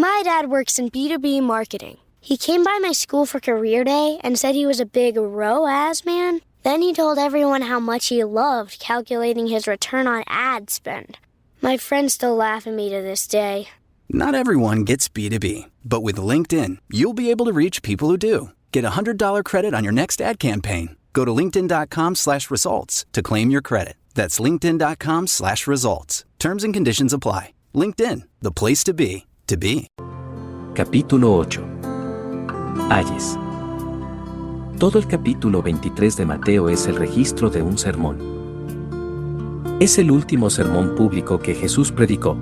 My dad works in B2B marketing. He came by my school for career day and said he was a big ROAS man. Then he told everyone how much he loved calculating his return on ad spend. My friends still laugh at me to this day. Not everyone gets B2B, but with LinkedIn, you'll be able to reach people who do. Get $100 credit on your next ad campaign. Go to linkedin.com/results to claim your credit. That's linkedin.com/results. Terms and conditions apply. LinkedIn, the place to be, to be. Capítulo 8. Ayes. Todo el capítulo 23 de Mateo es el registro de un sermón. Es el último sermón público que Jesús predicó.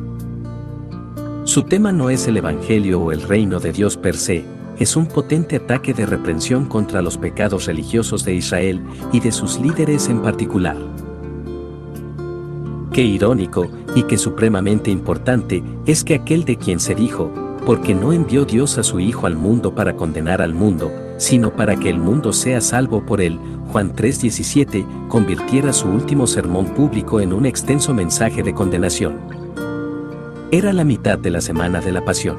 Su tema no es el Evangelio o el reino de Dios per se, es un potente ataque de reprensión contra los pecados religiosos de Israel y de sus líderes en particular. Qué irónico, y qué supremamente importante, es que aquel de quien se dijo, porque no envió Dios a su Hijo al mundo para condenar al mundo, sino para que el mundo sea salvo por él, Juan 3:17, convirtiera su último sermón público en un extenso mensaje de condenación. Era la mitad de la semana de la Pasión.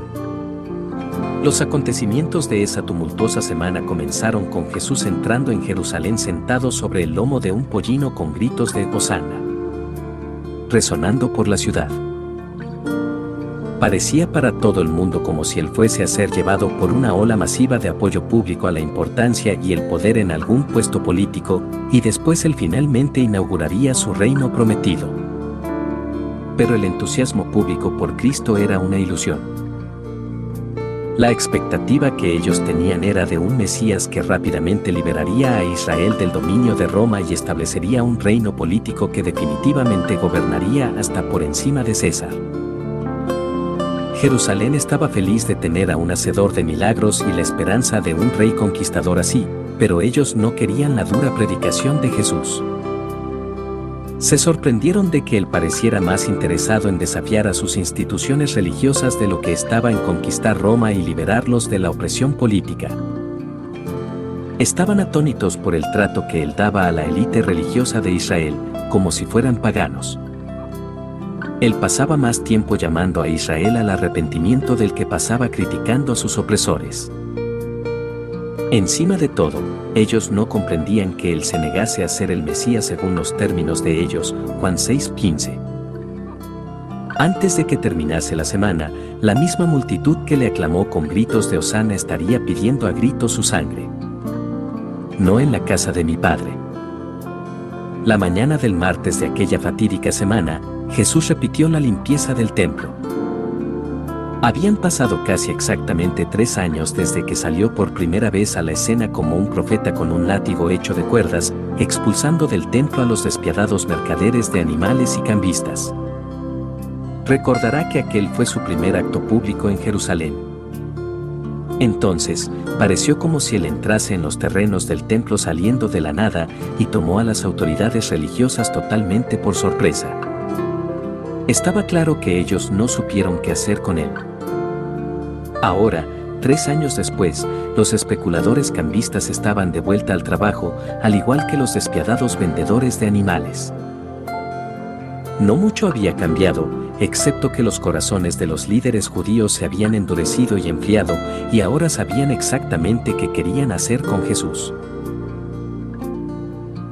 Los acontecimientos de esa tumultuosa semana comenzaron con Jesús entrando en Jerusalén sentado sobre el lomo de un pollino con gritos de Hosana, resonando por la ciudad. Parecía para todo el mundo como si él fuese a ser llevado por una ola masiva de apoyo público a la importancia y el poder en algún puesto político, y después él finalmente inauguraría su reino prometido. Pero el entusiasmo público por Cristo era una ilusión. La expectativa que ellos tenían era de un Mesías que rápidamente liberaría a Israel del dominio de Roma y establecería un reino político que definitivamente gobernaría hasta por encima de César. Jerusalén estaba feliz de tener a un hacedor de milagros y la esperanza de un rey conquistador así, pero ellos no querían la dura predicación de Jesús. Se sorprendieron de que él pareciera más interesado en desafiar a sus instituciones religiosas de lo que estaba en conquistar Roma y liberarlos de la opresión política. Estaban atónitos por el trato que él daba a la élite religiosa de Israel, como si fueran paganos. Él pasaba más tiempo llamando a Israel al arrepentimiento del que pasaba criticando a sus opresores. Encima de todo, ellos no comprendían que él se negase a ser el Mesías según los términos de ellos, Juan 6:15. Antes de que terminase la semana, la misma multitud que le aclamó con gritos de Hosana estaría pidiendo a gritos su sangre. No en la casa de mi Padre. La mañana del martes de aquella fatídica semana, Jesús repitió la limpieza del templo. Habían pasado casi exactamente 3 años desde que salió por primera vez a la escena como un profeta con un látigo hecho de cuerdas, expulsando del templo a los despiadados mercaderes de animales y cambistas. Recordará que aquel fue su primer acto público en Jerusalén. Entonces, pareció como si él entrase en los terrenos del templo saliendo de la nada y tomó a las autoridades religiosas totalmente por sorpresa. Estaba claro que ellos no supieron qué hacer con él. Ahora, 3 años después, los especuladores cambistas estaban de vuelta al trabajo, al igual que los despiadados vendedores de animales. No mucho había cambiado, excepto que los corazones de los líderes judíos se habían endurecido y enfriado, y ahora sabían exactamente qué querían hacer con Jesús.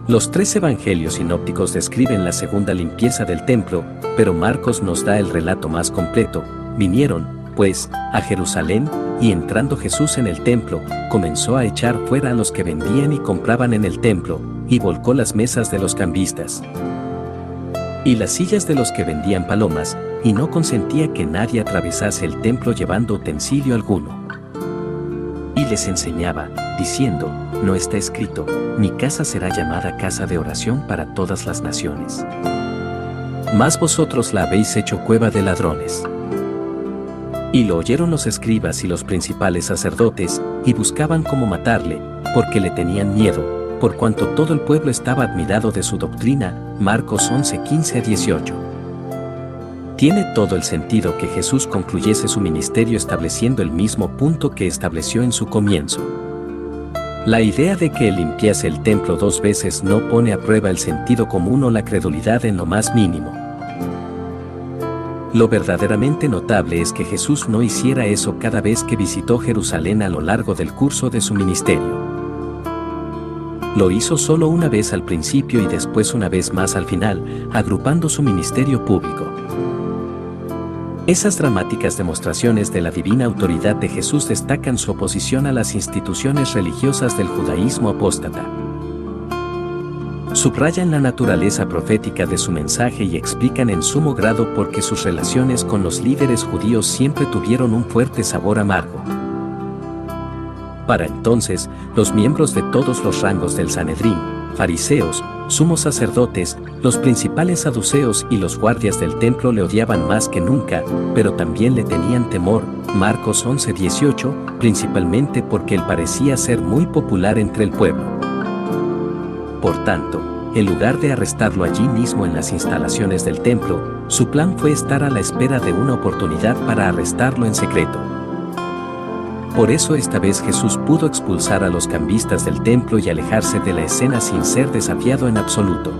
Los 3 evangelios sinópticos describen la segunda limpieza del templo, pero Marcos nos da el relato más completo. Vinieron, pues, a Jerusalén, y entrando Jesús en el templo, comenzó a echar fuera a los que vendían y compraban en el templo, y volcó las mesas de los cambistas y las sillas de los que vendían palomas, y no consentía que nadie atravesase el templo llevando utensilio alguno. Y les enseñaba, diciendo, no está escrito, mi casa será llamada casa de oración para todas las naciones. Mas vosotros la habéis hecho cueva de ladrones. Y lo oyeron los escribas y los principales sacerdotes, y buscaban cómo matarle, porque le tenían miedo, por cuanto todo el pueblo estaba admirado de su doctrina. Marcos 11:15-18. Tiene todo el sentido que Jesús concluyese su ministerio estableciendo el mismo punto que estableció en su comienzo. La idea de que él limpiase el templo 2 veces no pone a prueba el sentido común o la credulidad en lo más mínimo. Lo verdaderamente notable es que Jesús no hiciera eso cada vez que visitó Jerusalén a lo largo del curso de su ministerio. Lo hizo solo una vez al principio y después una vez más al final, agrupando su ministerio público. Esas dramáticas demostraciones de la divina autoridad de Jesús destacan su oposición a las instituciones religiosas del judaísmo apóstata. Subrayan la naturaleza profética de su mensaje y explican en sumo grado por qué sus relaciones con los líderes judíos siempre tuvieron un fuerte sabor amargo. Para entonces, los miembros de todos los rangos del Sanedrín, fariseos, sumos sacerdotes, los principales saduceos y los guardias del templo le odiaban más que nunca, pero también le tenían temor, Marcos 11:18, principalmente porque él parecía ser muy popular entre el pueblo. Por tanto, en lugar de arrestarlo allí mismo en las instalaciones del templo, su plan fue estar a la espera de una oportunidad para arrestarlo en secreto. Por eso esta vez Jesús pudo expulsar a los cambistas del templo y alejarse de la escena sin ser desafiado en absoluto.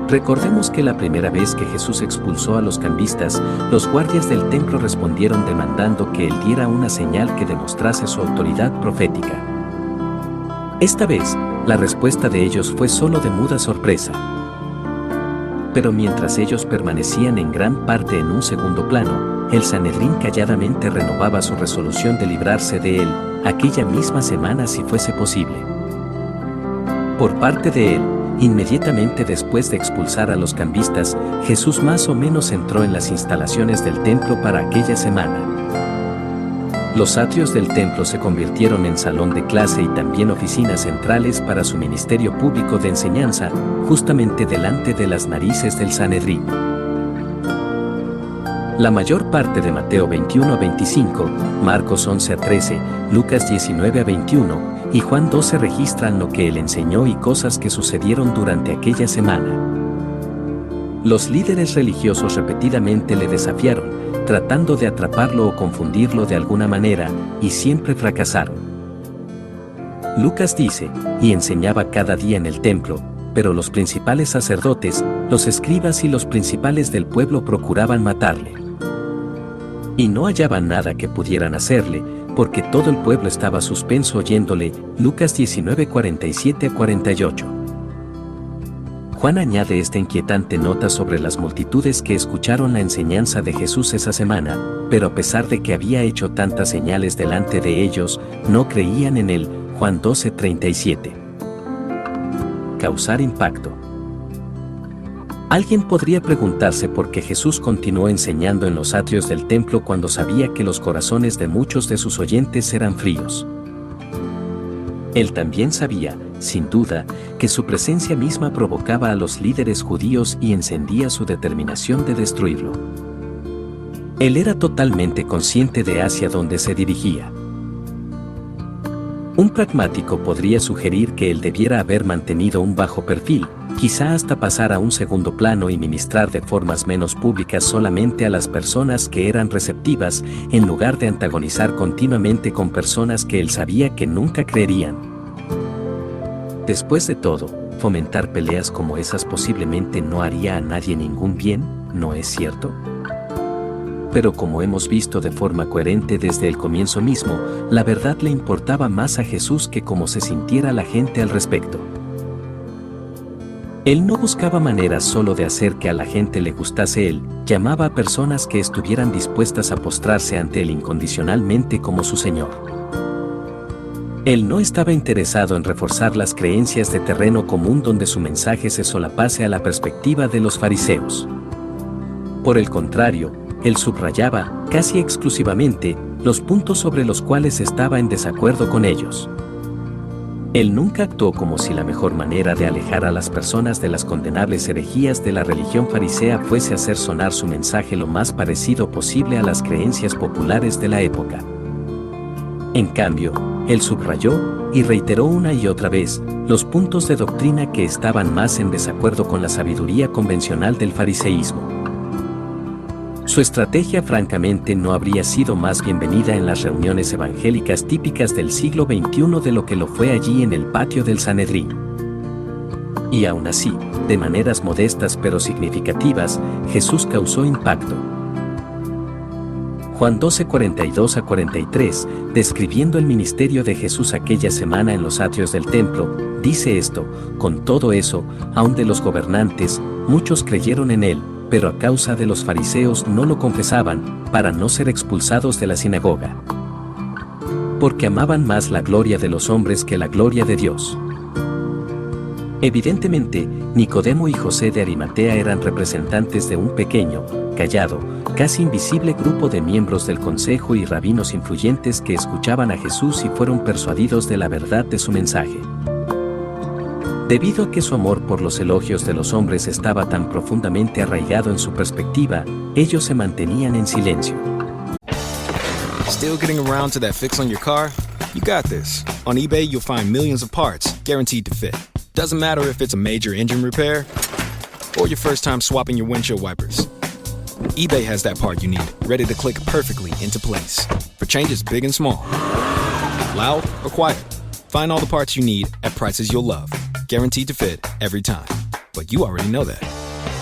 Recordemos que la primera vez que Jesús expulsó a los cambistas, los guardias del templo respondieron demandando que él diera una señal que demostrase su autoridad profética. Esta vez, la respuesta de ellos fue solo de muda sorpresa. Pero mientras ellos permanecían en gran parte en un segundo plano, el Sanedrín calladamente renovaba su resolución de librarse de él, aquella misma semana si fuese posible. Por parte de él, inmediatamente después de expulsar a los cambistas, Jesús más o menos entró en las instalaciones del templo para aquella semana. Los atrios del templo se convirtieron en salón de clase y también oficinas centrales para su ministerio público de enseñanza, justamente delante de las narices del Sanedrín. La mayor parte de Mateo 21 a 25, Marcos 11 a 13, Lucas 19 a 21 y Juan 12 registran lo que él enseñó y cosas que sucedieron durante aquella semana. Los líderes religiosos repetidamente le desafiaron, tratando de atraparlo o confundirlo de alguna manera, y siempre fracasaron. Lucas dice, y enseñaba cada día en el templo, pero los principales sacerdotes, los escribas y los principales del pueblo procuraban matarle. Y no hallaban nada que pudieran hacerle, porque todo el pueblo estaba suspenso oyéndole. Lucas 19:47 a 48. Juan añade esta inquietante nota sobre las multitudes que escucharon la enseñanza de Jesús esa semana, pero a pesar de que había hecho tantas señales delante de ellos, no creían en él. Juan 12:37. Causar impacto. Alguien podría preguntarse por qué Jesús continuó enseñando en los atrios del templo cuando sabía que los corazones de muchos de sus oyentes eran fríos. Él también sabía, sin duda, que su presencia misma provocaba a los líderes judíos y encendía su determinación de destruirlo. Él era totalmente consciente de hacia dónde se dirigía. Un pragmático podría sugerir que él debiera haber mantenido un bajo perfil, quizá hasta pasar a un segundo plano y ministrar de formas menos públicas solamente a las personas que eran receptivas, en lugar de antagonizar continuamente con personas que él sabía que nunca creerían. Después de todo, fomentar peleas como esas posiblemente no haría a nadie ningún bien, ¿no es cierto? Pero como hemos visto de forma coherente desde el comienzo mismo, la verdad le importaba más a Jesús que cómo se sintiera la gente al respecto. Él no buscaba maneras solo de hacer que a la gente le gustase él, llamaba a personas que estuvieran dispuestas a postrarse ante él incondicionalmente como su Señor. Él no estaba interesado en reforzar las creencias de terreno común donde su mensaje se solapase a la perspectiva de los fariseos. Por el contrario, él subrayaba, casi exclusivamente, los puntos sobre los cuales estaba en desacuerdo con ellos. Él nunca actuó como si la mejor manera de alejar a las personas de las condenables herejías de la religión farisea fuese hacer sonar su mensaje lo más parecido posible a las creencias populares de la época. En cambio, él subrayó, y reiteró una y otra vez, los puntos de doctrina que estaban más en desacuerdo con la sabiduría convencional del fariseísmo. Su estrategia francamente no habría sido más bienvenida en las reuniones evangélicas típicas del siglo XXI de lo que lo fue allí en el patio del Sanedrín. Y aún así, de maneras modestas pero significativas, Jesús causó impacto. Juan 12:42-43, describiendo el ministerio de Jesús aquella semana en los atrios del templo, dice esto: con todo eso, aun de los gobernantes, muchos creyeron en él, pero a causa de los fariseos no lo confesaban, para no ser expulsados de la sinagoga. Porque amaban más la gloria de los hombres que la gloria de Dios. Evidentemente, Nicodemo y José de Arimatea eran representantes de un pequeño, callado, casi invisible grupo de miembros del consejo y rabinos influyentes que escuchaban a Jesús y fueron persuadidos de la verdad de su mensaje. Debido a que su amor por los elogios de los hombres estaba tan profundamente arraigado en su perspectiva, ellos se mantenían en silencio. Still getting around to that fix on your car? You got this. On eBay, you'll find millions of parts, guaranteed to fit. Doesn't matter if it's a major engine repair or your first time swapping your windshield wipers. eBay has that part you need, ready to click perfectly into place for changes big and small. Loud or quiet, find all the parts you need at prices you'll love. Guaranteed to fit every time. But you already know that.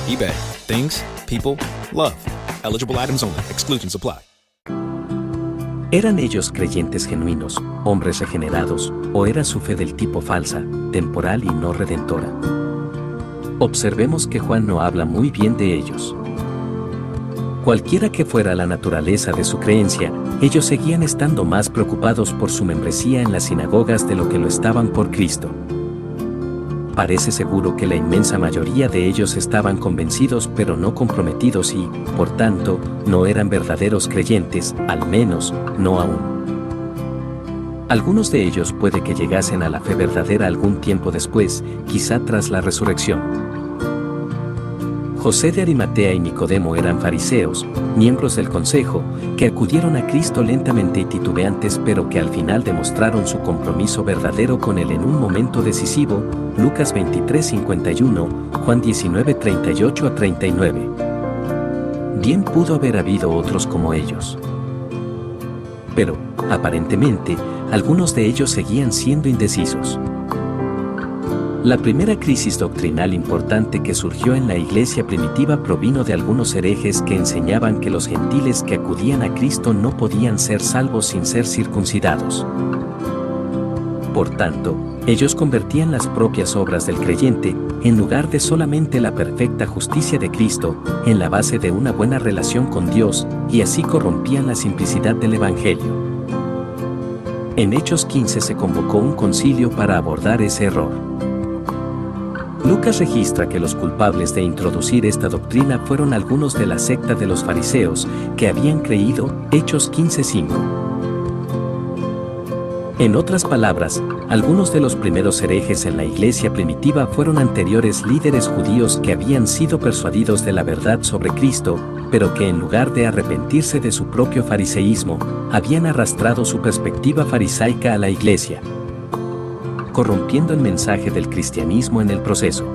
eBay. Things, people, love. Eligible items only. Exclusions apply. ¿Eran ellos creyentes genuinos, hombres regenerados, o era su fe del tipo falsa, temporal y no redentora? Observemos que Juan no habla muy bien de ellos. Cualquiera que fuera la naturaleza de su creencia, ellos seguían estando más preocupados por su membresía en las sinagogas de lo que lo estaban por Cristo. Parece seguro que la inmensa mayoría de ellos estaban convencidos pero no comprometidos y, por tanto, no eran verdaderos creyentes, al menos, no aún. Algunos de ellos puede que llegasen a la fe verdadera algún tiempo después, quizá tras la resurrección. José de Arimatea y Nicodemo eran fariseos, miembros del consejo, que acudieron a Cristo lentamente y titubeantes pero que al final demostraron su compromiso verdadero con él en un momento decisivo, Lucas 23:51, Juan 19:38-39. Bien pudo haber habido otros como ellos. Pero, aparentemente, algunos de ellos seguían siendo indecisos. La primera crisis doctrinal importante que surgió en la iglesia primitiva provino de algunos herejes que enseñaban que los gentiles que acudían a Cristo no podían ser salvos sin ser circuncidados. Por tanto, ellos convertían las propias obras del creyente, en lugar de solamente la perfecta justicia de Cristo, en la base de una buena relación con Dios, y así corrompían la simplicidad del Evangelio. En Hechos 15 se convocó un concilio para abordar ese error. Lucas registra que los culpables de introducir esta doctrina fueron algunos de la secta de los fariseos, que habían creído, Hechos 15:5. En otras palabras, algunos de los primeros herejes en la iglesia primitiva fueron anteriores líderes judíos que habían sido persuadidos de la verdad sobre Cristo, pero que en lugar de arrepentirse de su propio fariseísmo, habían arrastrado su perspectiva farisaica a la iglesia, corrompiendo el mensaje del cristianismo en el proceso.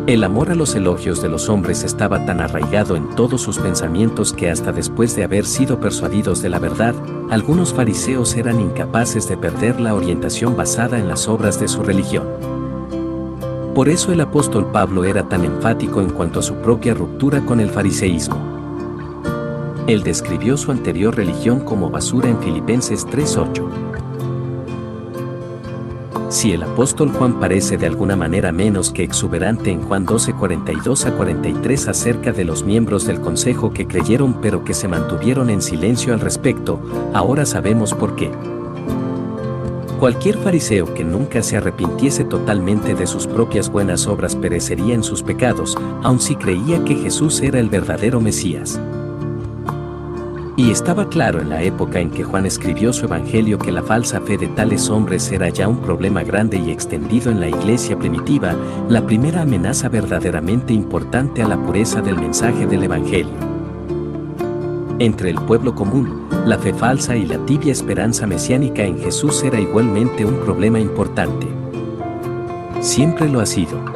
El amor a los elogios de los hombres estaba tan arraigado en todos sus pensamientos que hasta después de haber sido persuadidos de la verdad, algunos fariseos eran incapaces de perder la orientación basada en las obras de su religión. Por eso el apóstol Pablo era tan enfático en cuanto a su propia ruptura con el fariseísmo. Él describió su anterior religión como basura en Filipenses 3:8. Si el apóstol Juan parece de alguna manera menos que exuberante en Juan 12:42-43 acerca de los miembros del consejo que creyeron pero que se mantuvieron en silencio al respecto, ahora sabemos por qué. Cualquier fariseo que nunca se arrepintiese totalmente de sus propias buenas obras perecería en sus pecados, aun si creía que Jesús era el verdadero Mesías. Y estaba claro en la época en que Juan escribió su evangelio que la falsa fe de tales hombres era ya un problema grande y extendido en la iglesia primitiva, la primera amenaza verdaderamente importante a la pureza del mensaje del evangelio. Entre el pueblo común, la fe falsa y la tibia esperanza mesiánica en Jesús era igualmente un problema importante. Siempre lo ha sido.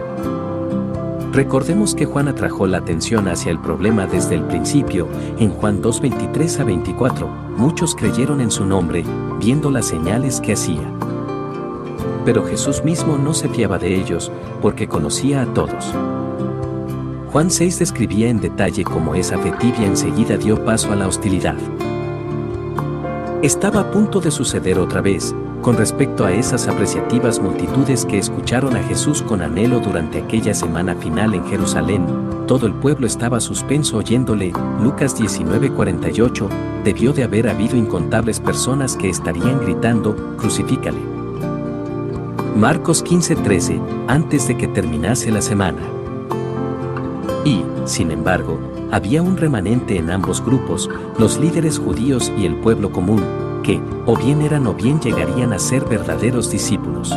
Recordemos que Juan atrajo la atención hacia el problema desde el principio. En Juan 2:23-24, muchos creyeron en su nombre, viendo las señales que hacía. pero Jesús mismo no se fiaba de ellos, porque conocía a todos. Juan 6 describía en detalle cómo esa fe tibia enseguida dio paso a la hostilidad. Estaba a punto de suceder otra vez, con respecto a esas apreciativas multitudes que escucharon a Jesús con anhelo durante aquella semana final en Jerusalén. Todo el pueblo estaba suspenso oyéndole. Lucas 19:48, debió de haber habido incontables personas que estarían gritando, «Crucifícale». Marcos 15:13, antes de que terminase la semana. Y, sin embargo, había un remanente en ambos grupos, los líderes judíos y el pueblo común, que, o bien eran o bien llegarían a ser verdaderos discípulos.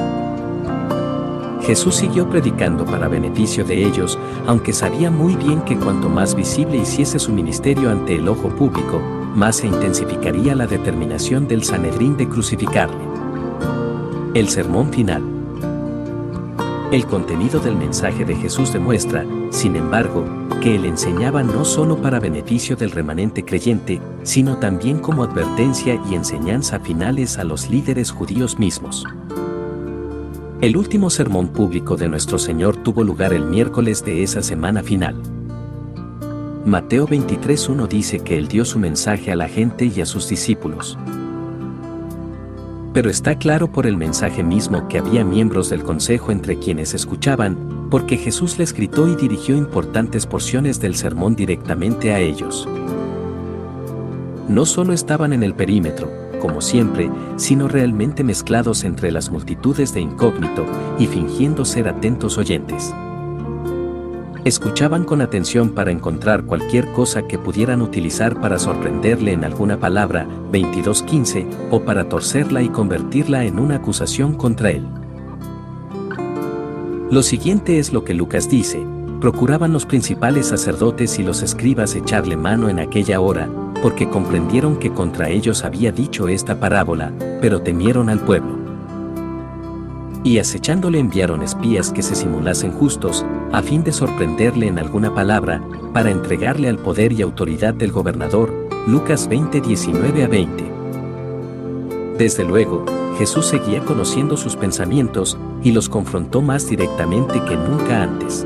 Jesús siguió predicando para beneficio de ellos, aunque sabía muy bien que cuanto más visible hiciese su ministerio ante el ojo público, más se intensificaría la determinación del Sanedrín de crucificarle. El sermón final. El contenido del mensaje de Jesús demuestra, sin embargo, que él enseñaba no solo para beneficio del remanente creyente, sino también como advertencia y enseñanza finales a los líderes judíos mismos. El último sermón público de nuestro Señor tuvo lugar el miércoles de esa semana final. Mateo 23:1 dice que él dio su mensaje a la gente y a sus discípulos. Pero está claro por el mensaje mismo que había miembros del consejo entre quienes escuchaban, porque Jesús les gritó y dirigió importantes porciones del sermón directamente a ellos. No solo estaban en el perímetro, como siempre, sino realmente mezclados entre las multitudes de incógnito y fingiendo ser atentos oyentes. Escuchaban con atención para encontrar cualquier cosa que pudieran utilizar para sorprenderle en alguna palabra, 22:15, o para torcerla y convertirla en una acusación contra él. Lo siguiente es lo que Lucas dice: procuraban los principales sacerdotes y los escribas echarle mano en aquella hora, porque comprendieron que contra ellos había dicho esta parábola, pero temieron al pueblo. Y acechándole enviaron espías que se simulasen justos, a fin de sorprenderle en alguna palabra, para entregarle al poder y autoridad del gobernador. Lucas 20:19-20. Desde luego, Jesús seguía conociendo sus pensamientos, y los confrontó más directamente que nunca antes.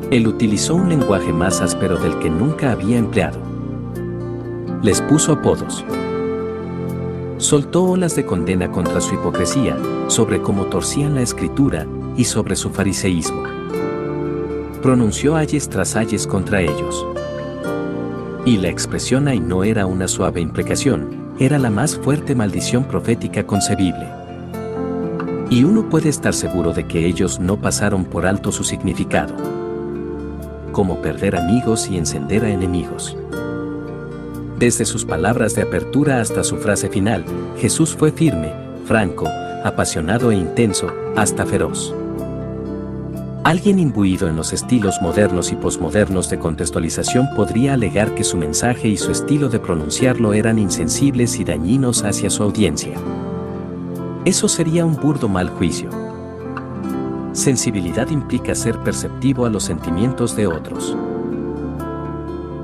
Él utilizó un lenguaje más áspero del que nunca había empleado. Les puso apodos. Soltó olas de condena contra su hipocresía, sobre cómo torcían la escritura, y sobre su fariseísmo. Pronunció ayes tras ayes contra ellos. Y la expresión ay no era una suave imprecación, era la más fuerte maldición profética concebible. Y uno puede estar seguro de que ellos no pasaron por alto su significado. Como perder amigos y encender a enemigos. Desde sus palabras de apertura hasta su frase final, Jesús fue firme, franco, apasionado e intenso, hasta feroz. Alguien imbuido en los estilos modernos y posmodernos de contextualización podría alegar que su mensaje y su estilo de pronunciarlo eran insensibles y dañinos hacia su audiencia. Eso sería un burdo mal juicio. Sensibilidad implica ser perceptivo a los sentimientos de otros.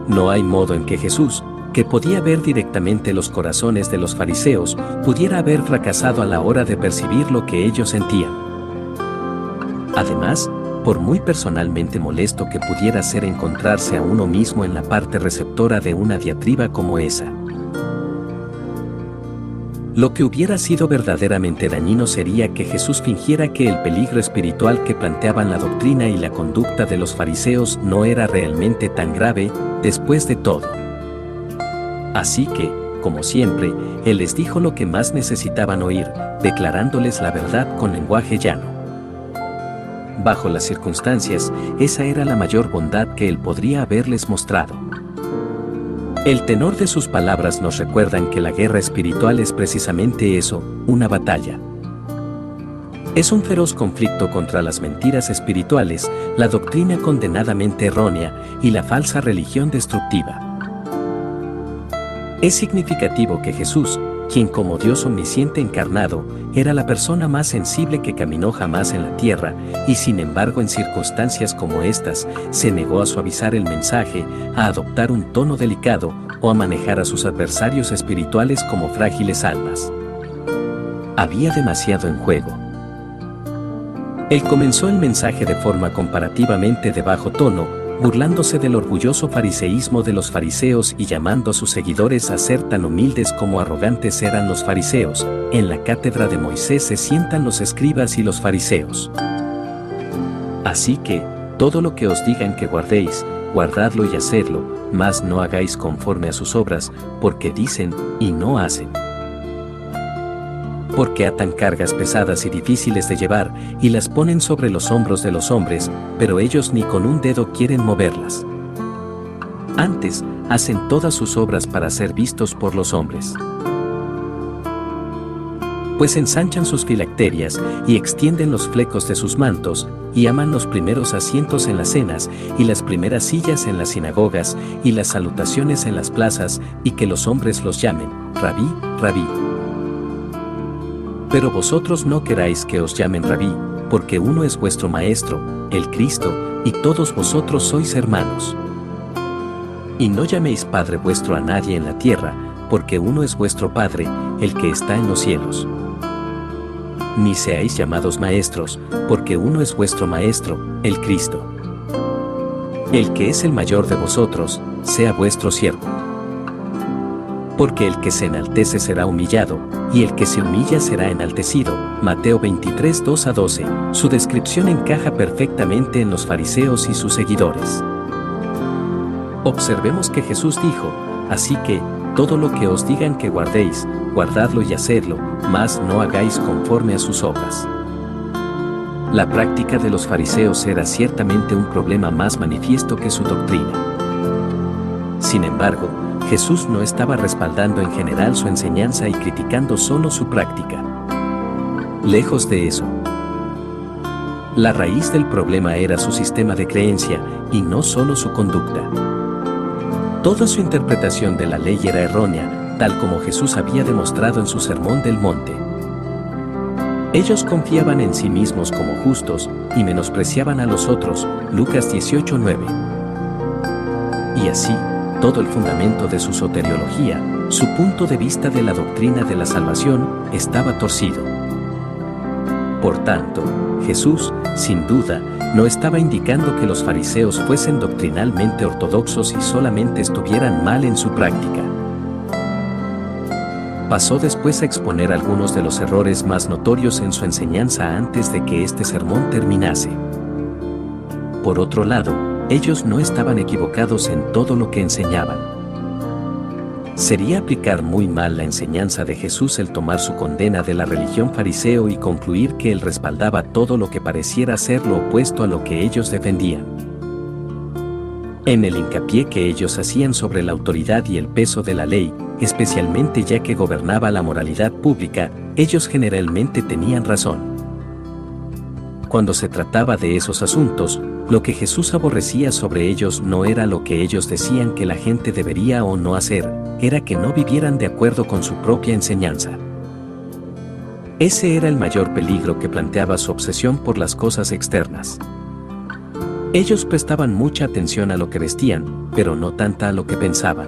No hay modo en que Jesús, que podía ver directamente los corazones de los fariseos, pudiera haber fracasado a la hora de percibir lo que ellos sentían. Además, por muy personalmente molesto que pudiera ser encontrarse a uno mismo en la parte receptora de una diatriba como esa, lo que hubiera sido verdaderamente dañino sería que Jesús fingiera que el peligro espiritual que planteaban la doctrina y la conducta de los fariseos no era realmente tan grave, después de todo. Así que, como siempre, Él les dijo lo que más necesitaban oír, declarándoles la verdad con lenguaje llano. Bajo las circunstancias, esa era la mayor bondad que Él podría haberles mostrado. El tenor de sus palabras nos recuerdan que la guerra espiritual es precisamente eso, una batalla. Es un feroz conflicto contra las mentiras espirituales, la doctrina condenadamente errónea y la falsa religión destructiva. Es significativo que Jesús, quien como Dios omnisciente encarnado, era la persona más sensible que caminó jamás en la tierra, y sin embargo en circunstancias como estas, se negó a suavizar el mensaje, a adoptar un tono delicado, o a manejar a sus adversarios espirituales como frágiles almas. Había demasiado en juego. Él comenzó el mensaje de forma comparativamente de bajo tono, burlándose del orgulloso fariseísmo de los fariseos y llamando a sus seguidores a ser tan humildes como arrogantes eran los fariseos. En la cátedra de Moisés se sientan los escribas y los fariseos. Así que, todo lo que os digan que guardéis, guardadlo y hacedlo, mas no hagáis conforme a sus obras, porque dicen y no hacen. Porque atan cargas pesadas y difíciles de llevar, y las ponen sobre los hombros de los hombres, pero ellos ni con un dedo quieren moverlas. Antes, hacen todas sus obras para ser vistos por los hombres. Pues ensanchan sus filacterias, y extienden los flecos de sus mantos, y aman los primeros asientos en las cenas, y las primeras sillas en las sinagogas, y las salutaciones en las plazas, y que los hombres los llamen, Rabí, Rabí. Pero vosotros no queráis que os llamen Rabí, porque uno es vuestro Maestro, el Cristo, y todos vosotros sois hermanos. Y no llaméis Padre vuestro a nadie en la tierra, porque uno es vuestro Padre, el que está en los cielos. Ni seáis llamados maestros, porque uno es vuestro Maestro, el Cristo. El que es el mayor de vosotros, sea vuestro siervo. Porque el que se enaltece será humillado, y el que se humilla será enaltecido. Mateo 23, 2-12. Su descripción encaja perfectamente en los fariseos y sus seguidores. Observemos que Jesús dijo, así que, todo lo que os digan que guardéis, guardadlo y hacedlo, mas no hagáis conforme a sus obras. La práctica de los fariseos era ciertamente un problema más manifiesto que su doctrina. Sin embargo, Jesús no estaba respaldando en general su enseñanza y criticando solo su práctica. Lejos de eso. La raíz del problema era su sistema de creencia, y no solo su conducta. Toda su interpretación de la ley era errónea, tal como Jesús había demostrado en su Sermón del Monte. Ellos confiaban en sí mismos como justos, y menospreciaban a los otros, Lucas 18:9. Y así, todo el fundamento de su soteriología, su punto de vista de la doctrina de la salvación, estaba torcido. Por tanto, Jesús, sin duda, no estaba indicando que los fariseos fuesen doctrinalmente ortodoxos y solamente estuvieran mal en su práctica. Pasó después a exponer algunos de los errores más notorios en su enseñanza antes de que este sermón terminase. Por otro lado, ellos no estaban equivocados en todo lo que enseñaban. Sería aplicar muy mal la enseñanza de Jesús el tomar su condena de la religión fariseo y concluir que él respaldaba todo lo que pareciera ser lo opuesto a lo que ellos defendían. En el hincapié que ellos hacían sobre la autoridad y el peso de la ley, especialmente ya que gobernaba la moralidad pública, ellos generalmente tenían razón. Cuando se trataba de esos asuntos, lo que Jesús aborrecía sobre ellos no era lo que ellos decían que la gente debería o no hacer, era que no vivieran de acuerdo con su propia enseñanza. Ese era el mayor peligro que planteaba su obsesión por las cosas externas. Ellos prestaban mucha atención a lo que vestían, pero no tanta a lo que pensaban.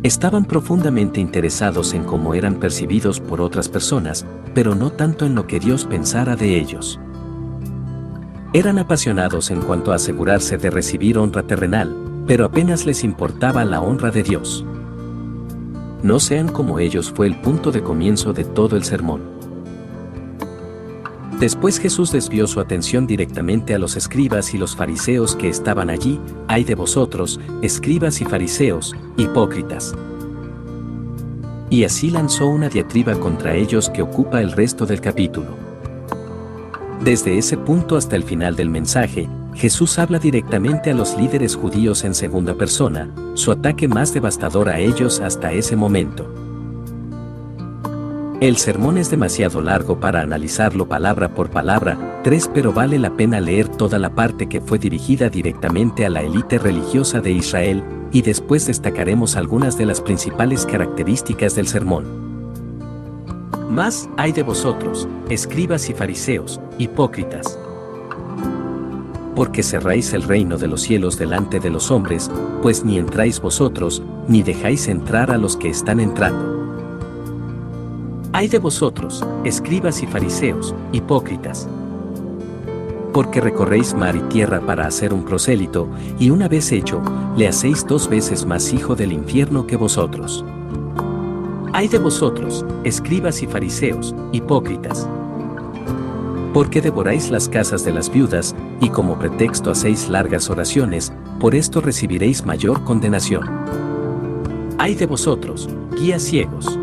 Estaban profundamente interesados en cómo eran percibidos por otras personas, pero no tanto en lo que Dios pensara de ellos. Eran apasionados en cuanto a asegurarse de recibir honra terrenal, pero apenas les importaba la honra de Dios. No sean como ellos fue el punto de comienzo de todo el sermón. Después Jesús desvió su atención directamente a los escribas y los fariseos que estaban allí. Ay de vosotros, escribas y fariseos, hipócritas. Y así lanzó una diatriba contra ellos que ocupa el resto del capítulo. Desde ese punto hasta el final del mensaje, Jesús habla directamente a los líderes judíos en segunda persona, su ataque más devastador a ellos hasta ese momento. El sermón es demasiado largo para analizarlo palabra por palabra, pero vale la pena leer toda la parte que fue dirigida directamente a la élite religiosa de Israel, y después destacaremos algunas de las principales características del sermón. Mas, ay de vosotros, escribas y fariseos, hipócritas. Porque cerráis el reino de los cielos delante de los hombres, pues ni entráis vosotros, ni dejáis entrar a los que están entrando. Ay de vosotros, escribas y fariseos, hipócritas, porque recorréis mar y tierra para hacer un prosélito, y una vez hecho, le hacéis 2 veces más hijo del infierno que vosotros. ¡Ay de vosotros, escribas y fariseos, hipócritas! Porque devoráis las casas de las viudas, y como pretexto hacéis largas oraciones, por esto recibiréis mayor condenación. ¡Ay de vosotros, guías ciegos!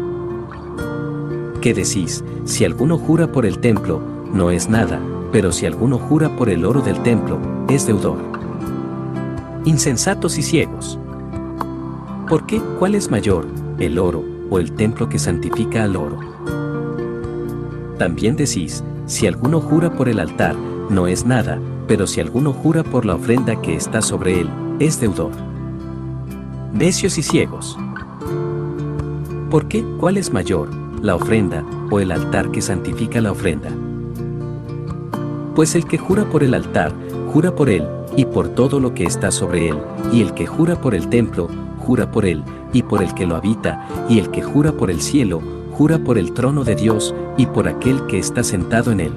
¿Qué decís? Si alguno jura por el templo, no es nada, pero si alguno jura por el oro del templo, es deudor. Insensatos y ciegos. ¿Por qué? ¿Cuál es mayor, el oro, o el templo que santifica al oro? También decís, si alguno jura por el altar, no es nada, pero si alguno jura por la ofrenda que está sobre él, es deudor. Necios y ciegos. ¿Por qué? ¿Cuál es mayor, la ofrenda, o el altar que santifica la ofrenda? Pues el que jura por el altar, jura por él, y por todo lo que está sobre él, y el que jura por el templo, jura por él, y por el que lo habita, y el que jura por el cielo, jura por el trono de Dios, y por aquel que está sentado en él.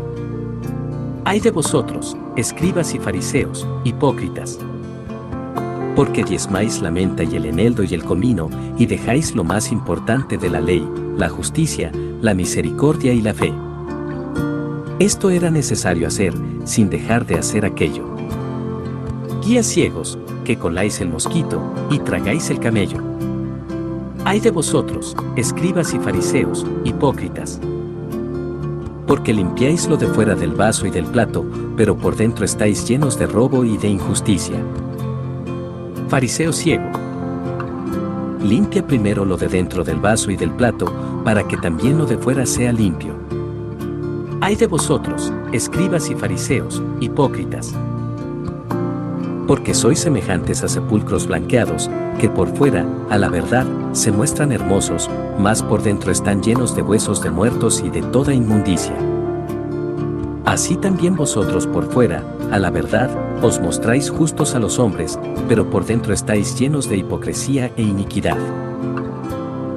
¡Ay de vosotros, escribas y fariseos, hipócritas! Porque diezmáis la menta y el eneldo y el comino, y dejáis lo más importante de la ley, la justicia, la misericordia y la fe. Esto era necesario hacer, sin dejar de hacer aquello. Guías ciegos, que coláis el mosquito, y tragáis el camello. ¡Ay de vosotros, escribas y fariseos, hipócritas! Porque limpiáis lo de fuera del vaso y del plato, pero por dentro estáis llenos de robo y de injusticia. Fariseo ciego. Limpia primero lo de dentro del vaso y del plato, para que también lo de fuera sea limpio. ¡Ay de vosotros, escribas y fariseos, hipócritas! Porque sois semejantes a sepulcros blanqueados, que por fuera, a la verdad, se muestran hermosos, mas por dentro están llenos de huesos de muertos y de toda inmundicia. Así también vosotros por fuera, a la verdad, os mostráis justos a los hombres, pero por dentro estáis llenos de hipocresía e iniquidad.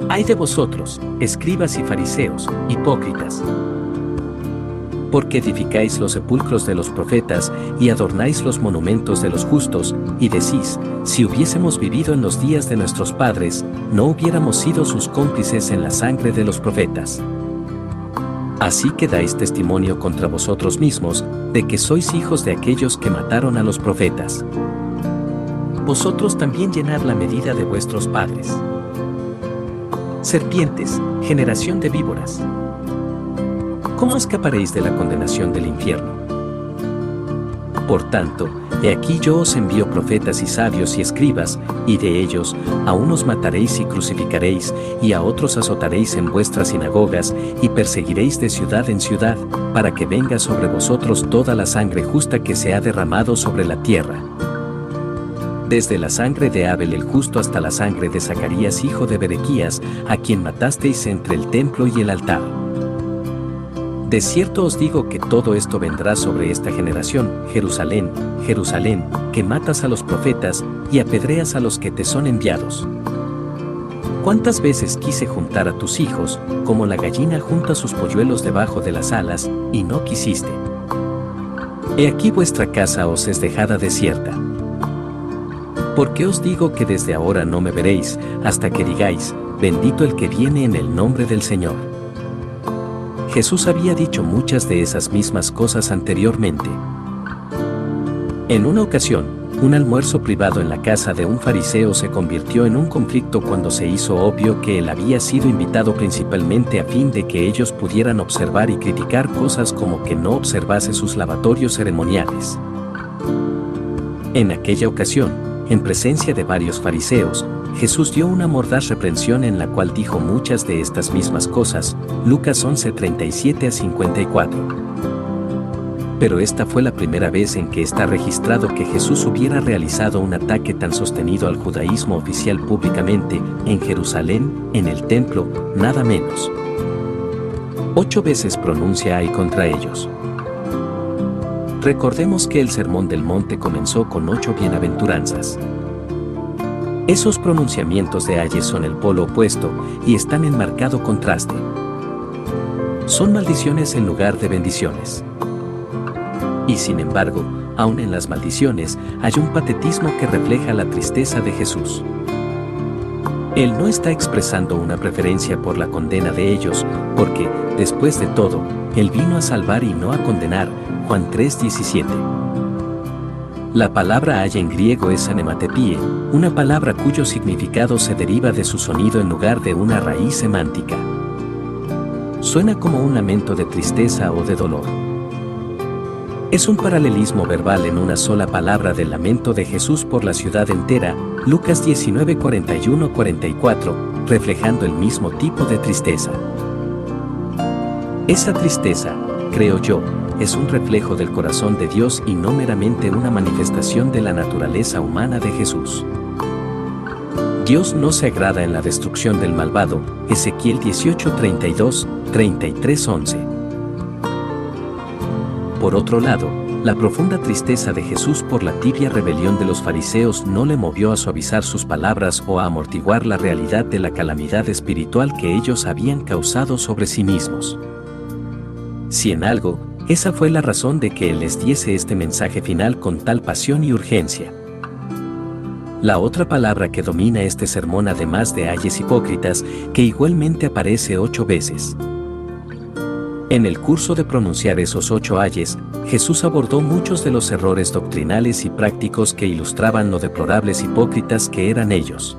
¡Ay de vosotros, escribas y fariseos, hipócritas! Porque edificáis los sepulcros de los profetas y adornáis los monumentos de los justos, y decís, si hubiésemos vivido en los días de nuestros padres, no hubiéramos sido sus cómplices en la sangre de los profetas. Así que dais testimonio contra vosotros mismos, de que sois hijos de aquellos que mataron a los profetas. Vosotros también llenad la medida de vuestros padres. Serpientes, generación de víboras. ¿Cómo escaparéis de la condenación del infierno? Por tanto, he aquí yo os envío profetas y sabios y escribas, y de ellos, a unos mataréis y crucificaréis, y a otros azotaréis en vuestras sinagogas, y perseguiréis de ciudad en ciudad, para que venga sobre vosotros toda la sangre justa que se ha derramado sobre la tierra. Desde la sangre de Abel el justo hasta la sangre de Zacarías hijo de Berequías, a quien matasteis entre el templo y el altar. De cierto os digo que todo esto vendrá sobre esta generación, Jerusalén, Jerusalén, que matas a los profetas y apedreas a los que te son enviados. ¿Cuántas veces quise juntar a tus hijos, como la gallina junta sus polluelos debajo de las alas, y no quisiste? He aquí vuestra casa os es dejada desierta. ¿Por qué os digo que desde ahora no me veréis, hasta que digáis, bendito el que viene en el nombre del Señor? Jesús había dicho muchas de esas mismas cosas anteriormente. En una ocasión, un almuerzo privado en la casa de un fariseo se convirtió en un conflicto cuando se hizo obvio que él había sido invitado principalmente a fin de que ellos pudieran observar y criticar cosas como que no observase sus lavatorios ceremoniales. En aquella ocasión, en presencia de varios fariseos, Jesús dio una mordaz reprensión en la cual dijo muchas de estas mismas cosas, Lucas 11:37-54. Pero esta fue la primera vez en que está registrado que Jesús hubiera realizado un ataque tan sostenido al judaísmo oficial públicamente, en Jerusalén, en el templo, nada menos. 8 veces pronuncia ay contra ellos. Recordemos que el Sermón del Monte comenzó con 8 bienaventuranzas. Esos pronunciamientos de ayes son el polo opuesto y están en marcado contraste. Son maldiciones en lugar de bendiciones. Y sin embargo, aún en las maldiciones, hay un patetismo que refleja la tristeza de Jesús. Él no está expresando una preferencia por la condena de ellos, porque, después de todo, Él vino a salvar y no a condenar. Juan 3:17. La palabra haya en griego es anematepie, una palabra cuyo significado se deriva de su sonido en lugar de una raíz semántica. Suena como un lamento de tristeza o de dolor. Es un paralelismo verbal en una sola palabra del lamento de Jesús por la ciudad entera, Lucas 19:41-44, reflejando el mismo tipo de tristeza. Esa tristeza, creo yo, es un reflejo del corazón de Dios y no meramente una manifestación de la naturaleza humana de Jesús. Dios no se agrada en la destrucción del malvado, Ezequiel 18:32, 33:11. Por otro lado, la profunda tristeza de Jesús por la tibia rebelión de los fariseos no le movió a suavizar sus palabras o a amortiguar la realidad de la calamidad espiritual que ellos habían causado sobre sí mismos. Si en algo, esa fue la razón de que Él les diese este mensaje final con tal pasión y urgencia. La otra palabra que domina este sermón, además de ayes hipócritas, que igualmente aparece 8 veces. En el curso de pronunciar esos 8 ayes, Jesús abordó muchos de los errores doctrinales y prácticos que ilustraban lo deplorables hipócritas que eran ellos.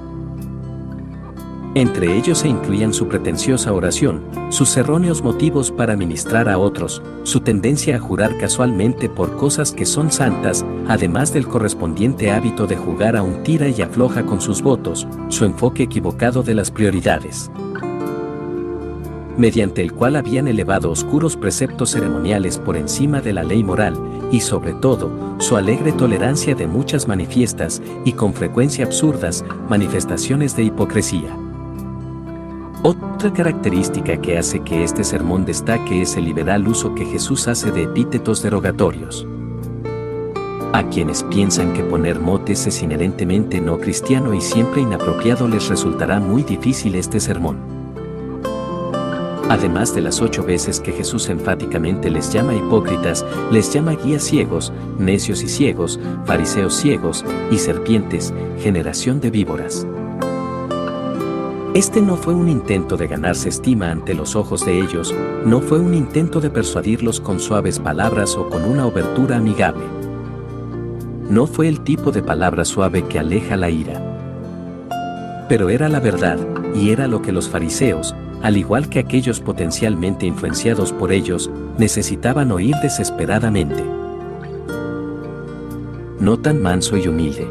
Entre ellos se incluían su pretenciosa oración, sus erróneos motivos para ministrar a otros, su tendencia a jurar casualmente por cosas que son santas, además del correspondiente hábito de jugar a un tira y afloja con sus votos, su enfoque equivocado de las prioridades, mediante el cual habían elevado oscuros preceptos ceremoniales por encima de la ley moral, y sobre todo, su alegre tolerancia de muchas manifiestas, y con frecuencia absurdas, manifestaciones de hipocresía. Otra característica que hace que este sermón destaque es el liberal uso que Jesús hace de epítetos derogatorios. A quienes piensan que poner motes es inherentemente no cristiano y siempre inapropiado les resultará muy difícil este sermón. Además de las 8 veces que Jesús enfáticamente les llama hipócritas, les llama guías ciegos, necios y ciegos, fariseos ciegos y serpientes, generación de víboras. Este no fue un intento de ganarse estima ante los ojos de ellos, no fue un intento de persuadirlos con suaves palabras o con una obertura amigable. No fue el tipo de palabra suave que aleja la ira. Pero era la verdad, y era lo que los fariseos, al igual que aquellos potencialmente influenciados por ellos, necesitaban oír desesperadamente. No tan manso y humilde.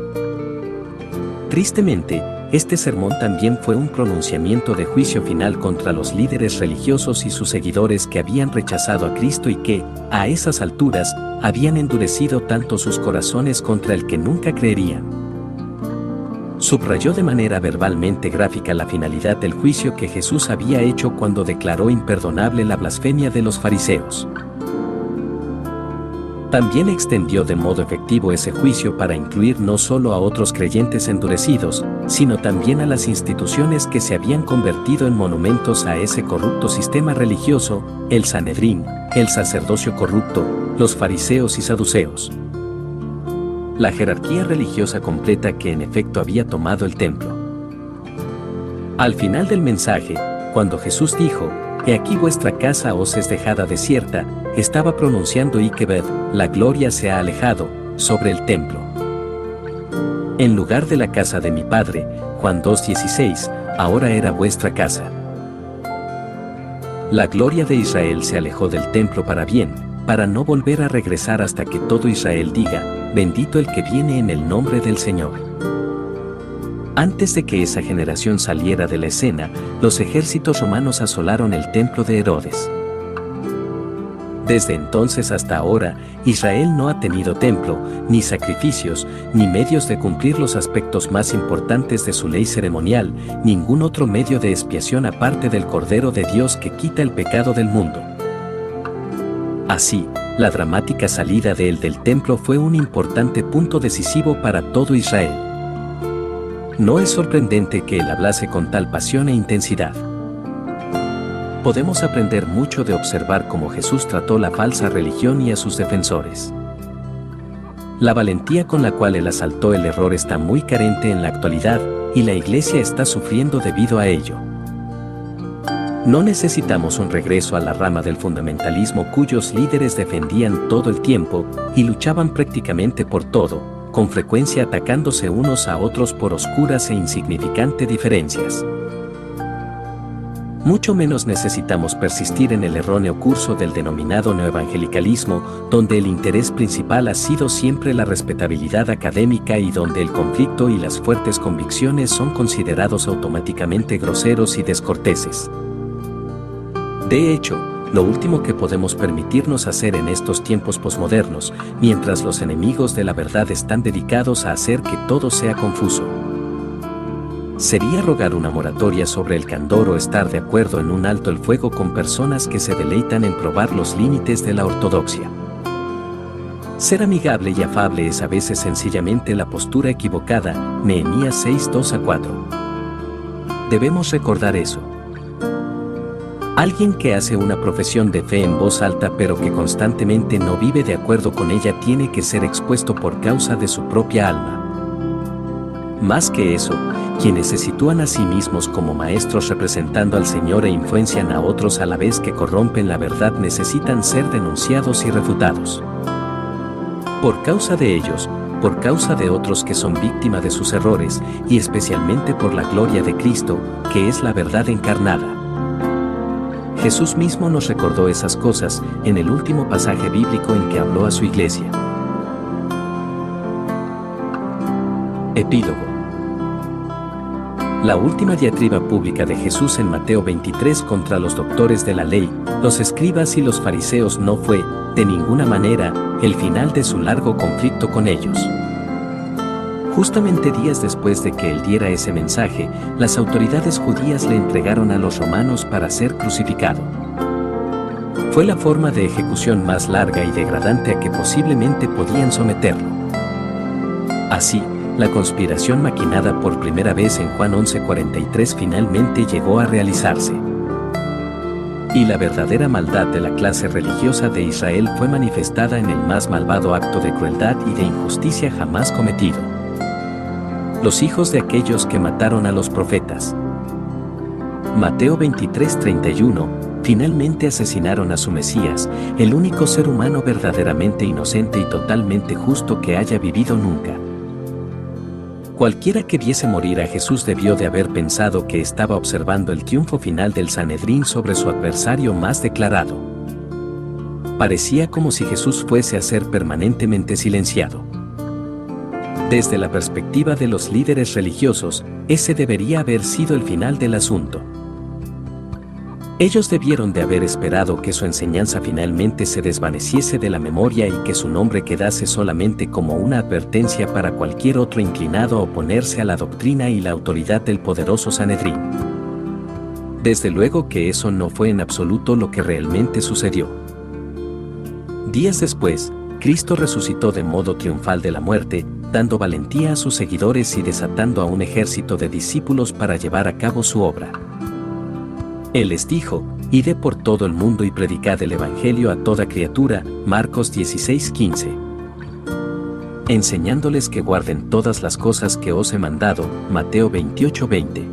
Tristemente, este sermón también fue un pronunciamiento de juicio final contra los líderes religiosos y sus seguidores que habían rechazado a Cristo y que, a esas alturas, habían endurecido tanto sus corazones contra el que nunca creerían. Subrayó de manera verbalmente gráfica la finalidad del juicio que Jesús había hecho cuando declaró imperdonable la blasfemia de los fariseos. También extendió de modo efectivo ese juicio para incluir no solo a otros creyentes endurecidos, sino también a las instituciones que se habían convertido en monumentos a ese corrupto sistema religioso, el Sanedrín, el sacerdocio corrupto, los fariseos y saduceos. La jerarquía religiosa completa que en efecto había tomado el templo. Al final del mensaje, cuando Jesús dijo, «He aquí vuestra casa os es dejada desierta», estaba pronunciando y que ved, la gloria se ha alejado, sobre el templo. En lugar de la casa de mi Padre, Juan 2:16, ahora era vuestra casa. La gloria de Israel se alejó del templo para bien, para no volver a regresar hasta que todo Israel diga, bendito el que viene en el nombre del Señor. Antes de que esa generación saliera de la escena, los ejércitos romanos asolaron el templo de Herodes. Desde entonces hasta ahora, Israel no ha tenido templo, ni sacrificios, ni medios de cumplir los aspectos más importantes de su ley ceremonial, ningún otro medio de expiación aparte del Cordero de Dios que quita el pecado del mundo. Así, la dramática salida de él del templo fue un importante punto decisivo para todo Israel. No es sorprendente que él hablase con tal pasión e intensidad. Podemos aprender mucho de observar cómo Jesús trató la falsa religión y a sus defensores. La valentía con la cual él asaltó el error está muy carente en la actualidad, y la Iglesia está sufriendo debido a ello. No necesitamos un regreso a la rama del fundamentalismo cuyos líderes defendían todo el tiempo y luchaban prácticamente por todo, con frecuencia atacándose unos a otros por oscuras e insignificantes diferencias. Mucho menos necesitamos persistir en el erróneo curso del denominado neoevangelicalismo, donde el interés principal ha sido siempre la respetabilidad académica y donde el conflicto y las fuertes convicciones son considerados automáticamente groseros y descorteses. De hecho, lo último que podemos permitirnos hacer en estos tiempos posmodernos, mientras los enemigos de la verdad están dedicados a hacer que todo sea confuso, sería rogar una moratoria sobre el candor o estar de acuerdo en un alto el fuego con personas que se deleitan en probar los límites de la ortodoxia. Ser amigable y afable es a veces sencillamente la postura equivocada, Nehemías 6, 2-4. Debemos recordar eso. Alguien que hace una profesión de fe en voz alta pero que constantemente no vive de acuerdo con ella tiene que ser expuesto por causa de su propia alma. Más que eso, quienes se sitúan a sí mismos como maestros representando al Señor e influencian a otros a la vez que corrompen la verdad necesitan ser denunciados y refutados. Por causa de ellos, por causa de otros que son víctimas de sus errores, y especialmente por la gloria de Cristo, que es la verdad encarnada. Jesús mismo nos recordó esas cosas en el último pasaje bíblico en que habló a su iglesia. Epílogo. La última diatriba pública de Jesús en Mateo 23 contra los doctores de la ley, los escribas y los fariseos no fue, de ninguna manera, el final de su largo conflicto con ellos. Justamente días después de que él diera ese mensaje, las autoridades judías le entregaron a los romanos para ser crucificado. Fue la forma de ejecución más larga y degradante a que posiblemente podían someterlo. Así, la conspiración maquinada por primera vez en Juan 11:43 finalmente llegó a realizarse. Y la verdadera maldad de la clase religiosa de Israel fue manifestada en el más malvado acto de crueldad y de injusticia jamás cometido. Los hijos de aquellos que mataron a los profetas. Mateo 23:31, finalmente asesinaron a su Mesías, el único ser humano verdaderamente inocente y totalmente justo que haya vivido nunca. Cualquiera que viese morir a Jesús debió de haber pensado que estaba observando el triunfo final del Sanedrín sobre su adversario más declarado. Parecía como si Jesús fuese a ser permanentemente silenciado. Desde la perspectiva de los líderes religiosos, ese debería haber sido el final del asunto. Ellos debieron de haber esperado que su enseñanza finalmente se desvaneciese de la memoria y que su nombre quedase solamente como una advertencia para cualquier otro inclinado a oponerse a la doctrina y la autoridad del poderoso Sanedrín. Desde luego que eso no fue en absoluto lo que realmente sucedió. Días después, Cristo resucitó de modo triunfal de la muerte, dando valentía a sus seguidores y desatando a un ejército de discípulos para llevar a cabo su obra. Él les dijo: «Id por todo el mundo y predicad el Evangelio a toda criatura», Marcos 16:15. Enseñándoles que guarden todas las cosas que os he mandado, Mateo 28:20.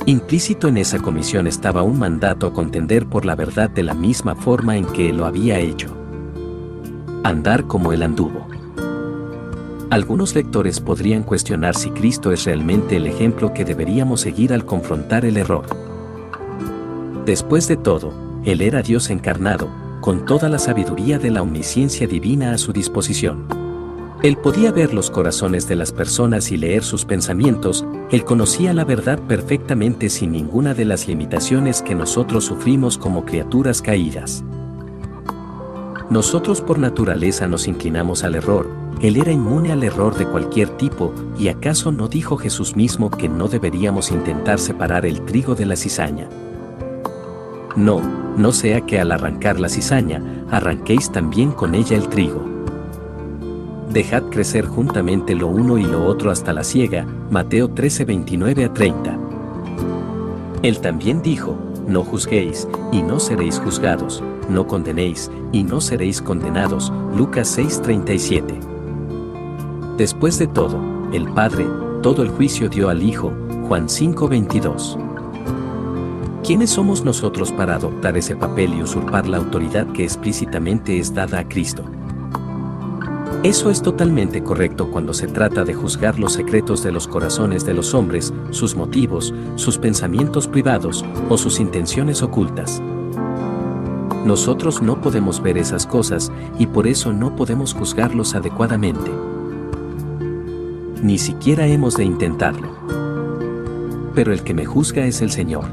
Implícito en esa comisión estaba un mandato a contender por la verdad de la misma forma en que él lo había hecho. Andar como él anduvo. Algunos lectores podrían cuestionar si Cristo es realmente el ejemplo que deberíamos seguir al confrontar el error. Después de todo, Él era Dios encarnado, con toda la sabiduría de la omnisciencia divina a su disposición. Él podía ver los corazones de las personas y leer sus pensamientos, Él conocía la verdad perfectamente sin ninguna de las limitaciones que nosotros sufrimos como criaturas caídas. Nosotros por naturaleza nos inclinamos al error, Él era inmune al error de cualquier tipo, ¿y acaso no dijo Jesús mismo que no deberíamos intentar separar el trigo de la cizaña? No, no sea que al arrancar la cizaña, arranquéis también con ella el trigo. Dejad crecer juntamente lo uno y lo otro hasta la siega, Mateo 13:29-30. Él también dijo: no juzguéis, y no seréis juzgados, no condenéis, y no seréis condenados, Lucas 6:37. Después de todo, el Padre, todo el juicio dio al Hijo, Juan 5:22. ¿Quiénes somos nosotros para adoptar ese papel y usurpar la autoridad que explícitamente es dada a Cristo? Eso es totalmente correcto cuando se trata de juzgar los secretos de los corazones de los hombres, sus motivos, sus pensamientos privados o sus intenciones ocultas. Nosotros no podemos ver esas cosas y por eso no podemos juzgarlos adecuadamente. Ni siquiera hemos de intentarlo. Pero el que me juzga es el Señor.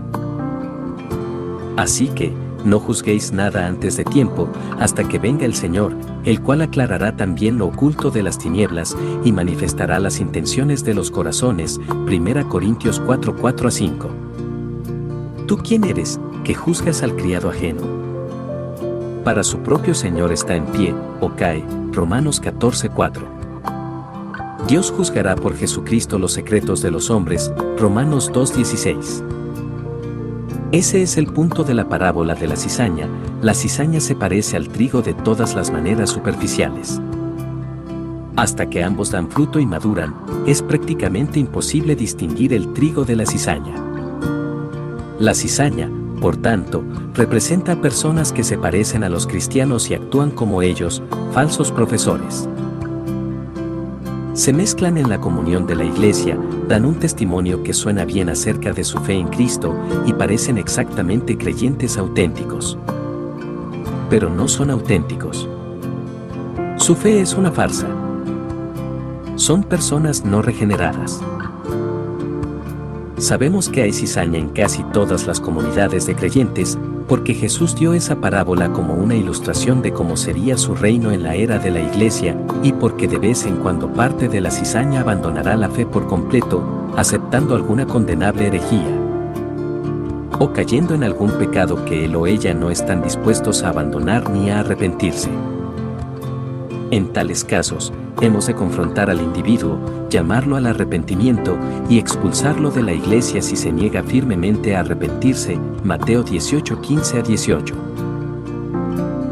Así que, no juzguéis nada antes de tiempo, hasta que venga el Señor, el cual aclarará también lo oculto de las tinieblas y manifestará las intenciones de los corazones. 1 Corintios 4:4-5. ¿Tú quién eres, que juzgas al criado ajeno? Para su propio Señor está en pie, o cae. Romanos 14:4. Dios juzgará por Jesucristo los secretos de los hombres. Romanos 2:16. Ese es el punto de la parábola de la cizaña. La cizaña se parece al trigo de todas las maneras superficiales. Hasta que ambos dan fruto y maduran, es prácticamente imposible distinguir el trigo de la cizaña. La cizaña, por tanto, representa a personas que se parecen a los cristianos y actúan como ellos, falsos profesores. Se mezclan en la comunión de la iglesia, dan un testimonio que suena bien acerca de su fe en Cristo y parecen exactamente creyentes auténticos. Pero no son auténticos. Su fe es una farsa. Son personas no regeneradas. Sabemos que hay cizaña en casi todas las comunidades de creyentes, porque Jesús dio esa parábola como una ilustración de cómo sería su reino en la era de la iglesia, y porque de vez en cuando parte de la cizaña abandonará la fe por completo, aceptando alguna condenable herejía, o cayendo en algún pecado que él o ella no están dispuestos a abandonar ni a arrepentirse. En tales casos, hemos de confrontar al individuo, llamarlo al arrepentimiento y expulsarlo de la iglesia si se niega firmemente a arrepentirse. Mateo 18:15-18.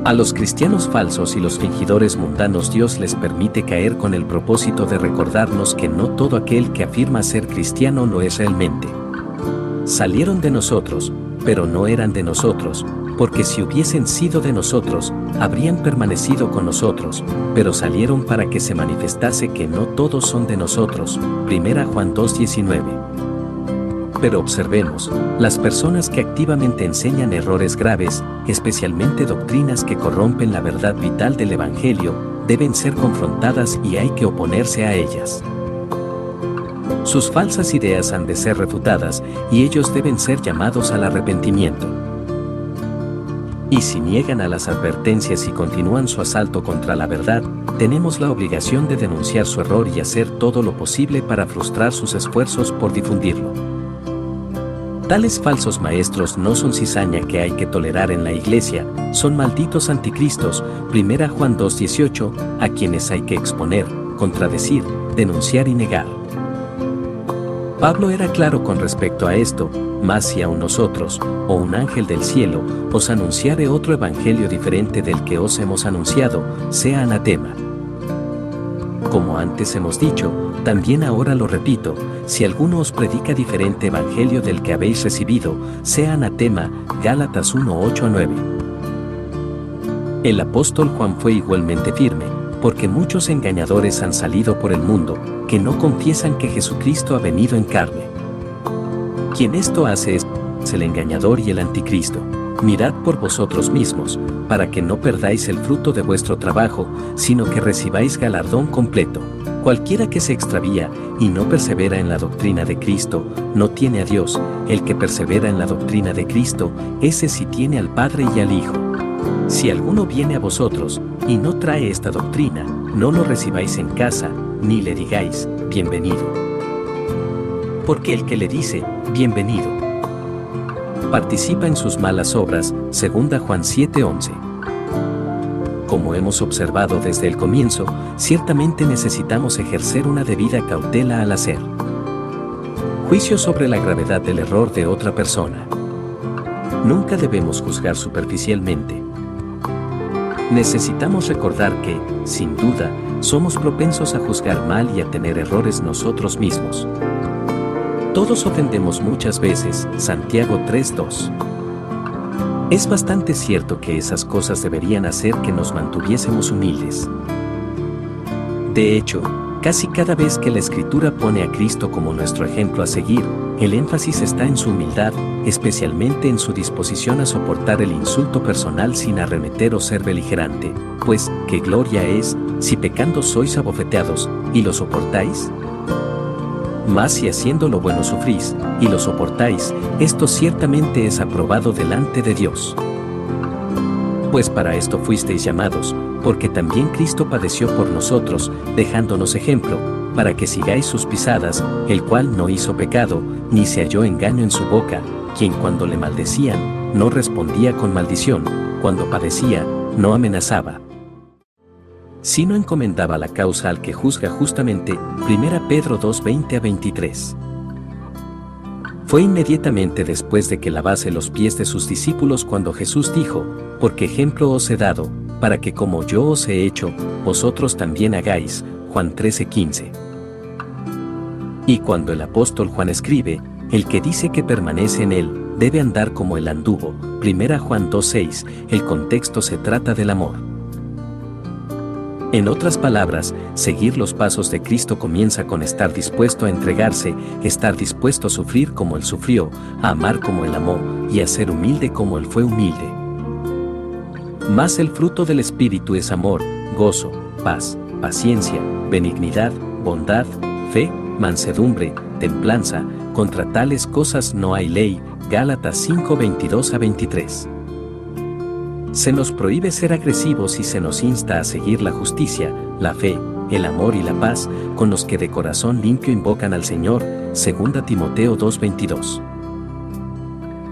A los cristianos falsos y los fingidores mundanos Dios les permite caer con el propósito de recordarnos que no todo aquel que afirma ser cristiano lo es realmente. Salieron de nosotros, pero no eran de nosotros, porque si hubiesen sido de nosotros, habrían permanecido con nosotros, pero salieron para que se manifestase que no todos son de nosotros. 1 Juan 2:19. Pero observemos, las personas que activamente enseñan errores graves, especialmente doctrinas que corrompen la verdad vital del Evangelio, deben ser confrontadas y hay que oponerse a ellas. Sus falsas ideas han de ser refutadas y ellos deben ser llamados al arrepentimiento. Y si niegan a las advertencias y continúan su asalto contra la verdad, tenemos la obligación de denunciar su error y hacer todo lo posible para frustrar sus esfuerzos por difundirlo. Tales falsos maestros no son cizaña que hay que tolerar en la iglesia, son malditos anticristos. 1 Juan 2:18, a quienes hay que exponer, contradecir, denunciar y negar. Pablo era claro con respecto a esto, mas si aun nosotros, o un ángel del cielo, os anunciare otro evangelio diferente del que os hemos anunciado, sea anatema. Como antes hemos dicho, también ahora lo repito, si alguno os predica diferente evangelio del que habéis recibido, sea anatema. Gálatas 1:8-9. El apóstol Juan fue igualmente firme, porque muchos engañadores han salido por el mundo, que no confiesan que Jesucristo ha venido en carne. Quien esto hace es el engañador y el anticristo. Mirad por vosotros mismos, para que no perdáis el fruto de vuestro trabajo, sino que recibáis galardón completo. Cualquiera que se extravía y no persevera en la doctrina de Cristo, no tiene a Dios. El que persevera en la doctrina de Cristo, ese sí tiene al Padre y al Hijo. Si alguno viene a vosotros, y no trae esta doctrina, no lo recibáis en casa, ni le digáis, bienvenido. Porque el que le dice, bienvenido, participa en sus malas obras. 2 Juan 7:11. Como hemos observado desde el comienzo, ciertamente necesitamos ejercer una debida cautela al hacer juicio sobre la gravedad del error de otra persona. Nunca debemos juzgar superficialmente. Necesitamos recordar que, sin duda, somos propensos a juzgar mal y a tener errores nosotros mismos. Todos ofendemos muchas veces, Santiago 3:2. Es bastante cierto que esas cosas deberían hacer que nos mantuviésemos humildes. De hecho, casi cada vez que la Escritura pone a Cristo como nuestro ejemplo a seguir, el énfasis está en su humildad, especialmente en su disposición a soportar el insulto personal sin arremeter o ser beligerante, pues, ¿qué gloria es, si pecando sois abofeteados, y lo soportáis? Mas si haciendo lo bueno sufrís, y lo soportáis, esto ciertamente es aprobado delante de Dios. Pues para esto fuisteis llamados, porque también Cristo padeció por nosotros, dejándonos ejemplo, para que sigáis sus pisadas, el cual no hizo pecado, ni se halló engaño en su boca, quien cuando le maldecían, no respondía con maldición, cuando padecía, no amenazaba, sino encomendaba la causa al que juzga justamente. 1 Pedro 2:20-23. Fue inmediatamente después de que lavase los pies de sus discípulos cuando Jesús dijo, porque ejemplo os he dado, para que como yo os he hecho, vosotros también hagáis. Juan 13:15. Y cuando el apóstol Juan escribe, el que dice que permanece en él, debe andar como él anduvo. 1 Juan 2:6, el contexto se trata del amor. En otras palabras, seguir los pasos de Cristo comienza con estar dispuesto a entregarse, estar dispuesto a sufrir como Él sufrió, a amar como Él amó, y a ser humilde como Él fue humilde. Mas el fruto del Espíritu es amor, gozo, paz, paciencia, benignidad, bondad, fe, mansedumbre, templanza, contra tales cosas no hay ley. Gálatas 5:22-23. Se nos prohíbe ser agresivos y se nos insta a seguir la justicia, la fe, el amor y la paz, con los que de corazón limpio invocan al Señor. 2 Timoteo 2:22.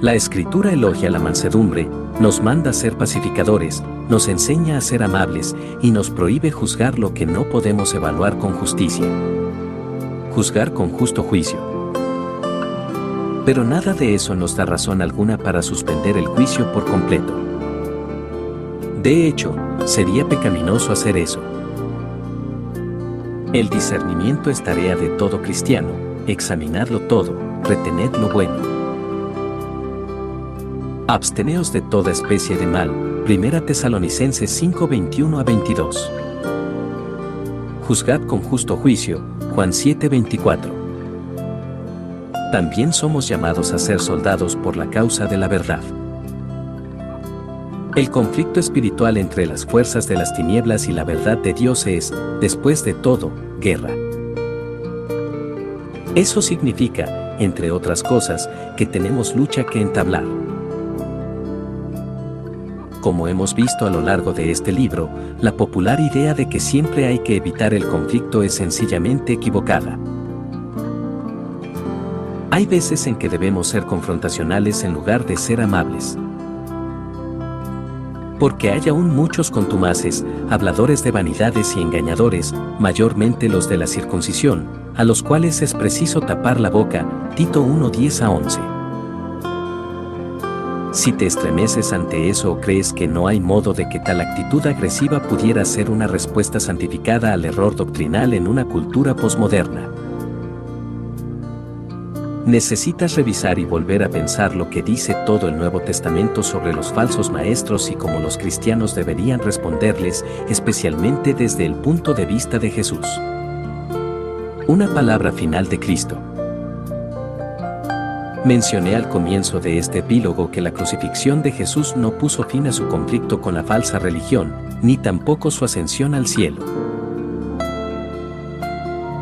La Escritura elogia la mansedumbre, nos manda a ser pacificadores, nos enseña a ser amables y nos prohíbe juzgar lo que no podemos evaluar con justicia. Juzgar con justo juicio. Pero nada de eso nos da razón alguna para suspender el juicio por completo. De hecho, sería pecaminoso hacer eso. El discernimiento es tarea de todo cristiano, examinadlo todo, retened lo bueno. Absteneos de toda especie de mal. 1 Tesalonicenses 5:21-22. Juzgad con justo juicio. Juan 7:24. También somos llamados a ser soldados por la causa de la verdad. El conflicto espiritual entre las fuerzas de las tinieblas y la verdad de Dios es, después de todo, guerra. Eso significa, entre otras cosas, que tenemos lucha que entablar. Como hemos visto a lo largo de este libro, la popular idea de que siempre hay que evitar el conflicto es sencillamente equivocada. Hay veces en que debemos ser confrontacionales en lugar de ser amables. Porque hay aún muchos contumaces, habladores de vanidades y engañadores, mayormente los de la circuncisión, a los cuales es preciso tapar la boca. Tito 1:10-11. Si te estremeces ante eso o crees que no hay modo de que tal actitud agresiva pudiera ser una respuesta santificada al error doctrinal en una cultura posmoderna, necesitas revisar y volver a pensar lo que dice todo el Nuevo Testamento sobre los falsos maestros y cómo los cristianos deberían responderles, especialmente desde el punto de vista de Jesús. Una palabra final de Cristo. Mencioné al comienzo de este epílogo que la crucifixión de Jesús no puso fin a su conflicto con la falsa religión, ni tampoco su ascensión al cielo.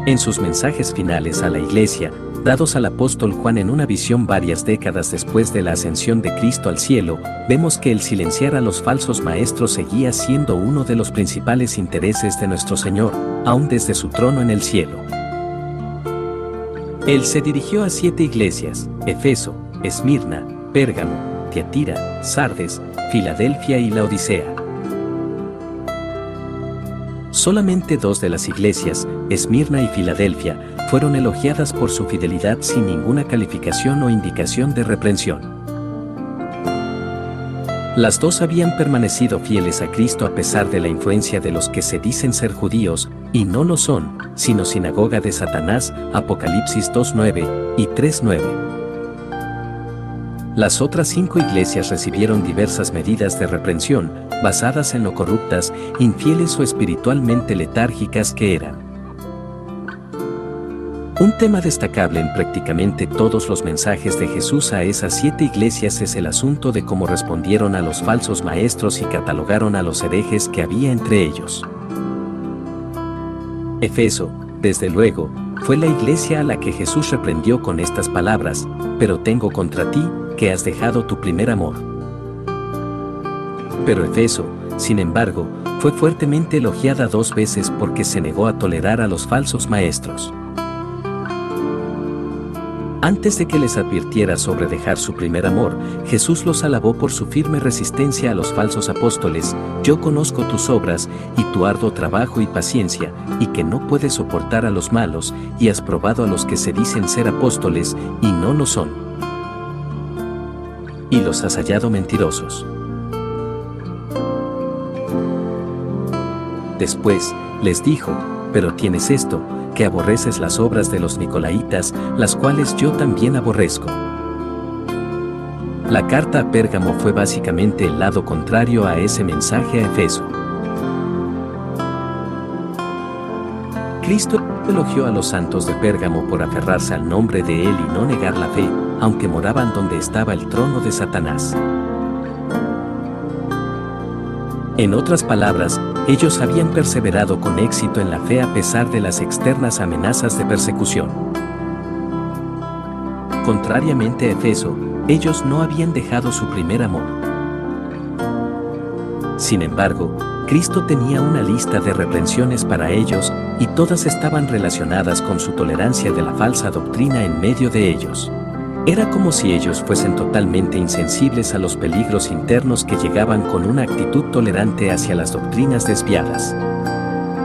En sus mensajes finales a la Iglesia, dados al apóstol Juan en una visión varias décadas después de la ascensión de Cristo al cielo, vemos que el silenciar a los falsos maestros seguía siendo uno de los principales intereses de nuestro Señor, aún desde su trono en el cielo. Él se dirigió a 7 iglesias: Efeso, Esmirna, Pérgamo, Tiatira, Sardes, Filadelfia y Laodicea. Solamente 2 de las iglesias, Esmirna y Filadelfia, fueron elogiadas por su fidelidad sin ninguna calificación o indicación de reprensión. Las dos habían permanecido fieles a Cristo a pesar de la influencia de los que se dicen ser judíos, y no lo son, sino sinagoga de Satanás, Apocalipsis 2:9 y 3:9. Las otras 5 iglesias recibieron diversas medidas de reprensión, basadas en lo corruptas, infieles o espiritualmente letárgicas que eran. Un tema destacable en prácticamente todos los mensajes de Jesús a esas 7 iglesias es el asunto de cómo respondieron a los falsos maestros y catalogaron a los herejes que había entre ellos. Efeso, desde luego, fue la iglesia a la que Jesús reprendió con estas palabras: pero tengo contra ti, que has dejado tu primer amor. Pero Efeso, sin embargo, fue fuertemente elogiada 2 veces porque se negó a tolerar a los falsos maestros. Antes de que les advirtiera sobre dejar su primer amor, Jesús los alabó por su firme resistencia a los falsos apóstoles: yo conozco tus obras, y tu arduo trabajo y paciencia, y que no puedes soportar a los malos, y has probado a los que se dicen ser apóstoles, y no lo son. Y los has hallado mentirosos. Después, les dijo: pero tienes esto, que aborreces las obras de los Nicolaitas, las cuales yo también aborrezco. La carta a Pérgamo fue básicamente el lado contrario a ese mensaje a Efeso. Cristo elogió a los santos de Pérgamo por aferrarse al nombre de Él y no negar la fe, aunque moraban donde estaba el trono de Satanás. En otras palabras, ellos habían perseverado con éxito en la fe a pesar de las externas amenazas de persecución. Contrariamente a Efeso, ellos no habían dejado su primer amor. Sin embargo, Cristo tenía una lista de reprensiones para ellos, y todas estaban relacionadas con su tolerancia de la falsa doctrina en medio de ellos. Era como si ellos fuesen totalmente insensibles a los peligros internos que llegaban con una actitud tolerante hacia las doctrinas desviadas.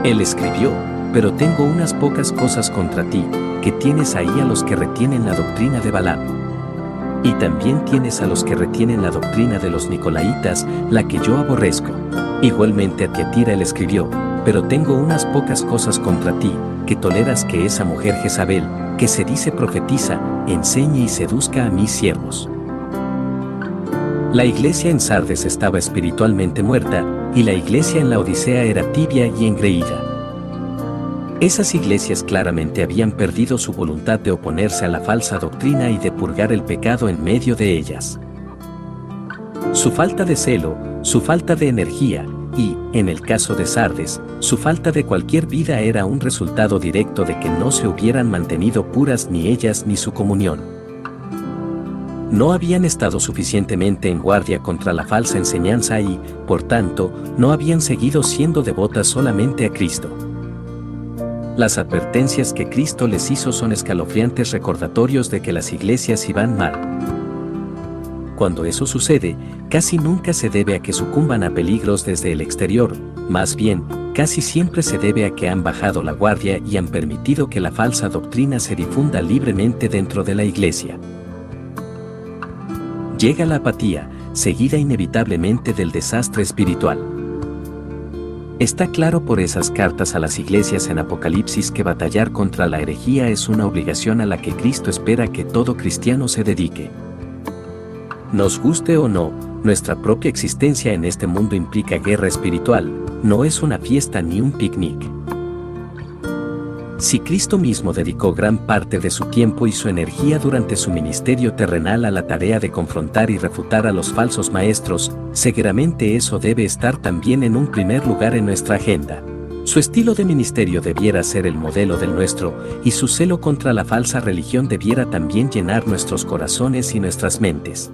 Él escribió: pero tengo unas pocas cosas contra ti, que tienes ahí a los que retienen la doctrina de Balaam. Y también tienes a los que retienen la doctrina de los Nicolaitas, la que yo aborrezco. Igualmente a Tiatira él escribió: pero tengo unas pocas cosas contra ti, que toleras que esa mujer Jezabel, que se dice profetiza, enseñe y seduzca a mis siervos. La iglesia en Sardes estaba espiritualmente muerta, y la iglesia en la Odisea era tibia y engreída. Esas iglesias claramente habían perdido su voluntad de oponerse a la falsa doctrina y de purgar el pecado en medio de ellas. Su falta de celo, su falta de energía, y, en el caso de Sardes, su falta de cualquier vida era un resultado directo de que no se hubieran mantenido puras ni ellas ni su comunión. No habían estado suficientemente en guardia contra la falsa enseñanza y, por tanto, no habían seguido siendo devotas solamente a Cristo. Las advertencias que Cristo les hizo son escalofriantes recordatorios de que las iglesias iban mal. Cuando eso sucede, casi nunca se debe a que sucumban a peligros desde el exterior, más bien, casi siempre se debe a que han bajado la guardia y han permitido que la falsa doctrina se difunda libremente dentro de la iglesia. Llega la apatía, seguida inevitablemente del desastre espiritual. Está claro por esas cartas a las iglesias en Apocalipsis que batallar contra la herejía es una obligación a la que Cristo espera que todo cristiano se dedique. Nos guste o no, nuestra propia existencia en este mundo implica guerra espiritual, no es una fiesta ni un picnic. Si Cristo mismo dedicó gran parte de su tiempo y su energía durante su ministerio terrenal a la tarea de confrontar y refutar a los falsos maestros, seguramente eso debe estar también en un primer lugar en nuestra agenda. Su estilo de ministerio debiera ser el modelo del nuestro, y su celo contra la falsa religión debiera también llenar nuestros corazones y nuestras mentes.